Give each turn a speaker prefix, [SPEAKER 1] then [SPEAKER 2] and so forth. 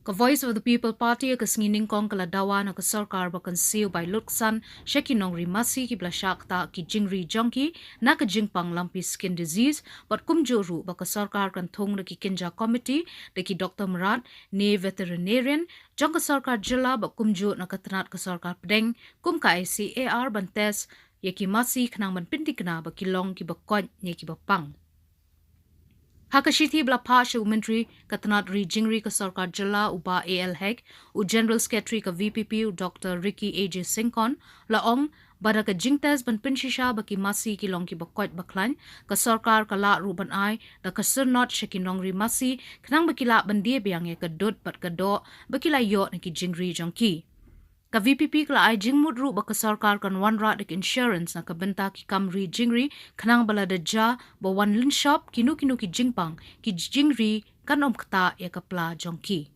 [SPEAKER 1] Ka Voice of the People Party ka singining kong kaladawa na ka sorkar bakan siew by lutksan shaki nongri masi ki blashakta ki jingri jonki na ka jingpang lumpy skin disease but kumjuru baka sorkar kan thong na ki kinja committee de ki Dr. Murat ne veterinarian jong ka sorkar jila ba kumju na ka tanat ka sorkar pedeng kum ka ICAR bantes ye ki masi khnang ban pinti kana ba kilong ki ba koj ne ki ba pang. Hakashiti bla pasha umentri katanat ri jingri ka sorkar jala uba AL Heg u General Secretary ka VPP u Dr. Ricky AJ Sinkon laong bada ka jingtes ban pinshisha baki masi ki long ki bakot baklan ka sorkar ka la ruban ai da ka surnot shaki nongri masi kanang bakila bandie biang ye ka dot bat ka do bakila yo na ki jingri jongki. Ka VPP kala ay jingmut ru baka sarkar kan wanra dik insurance na kabenta ki kamri jingri kanang balada ja ba one lin shop kinu ki jingpang ki jingri kan ktah ya kapla jongki.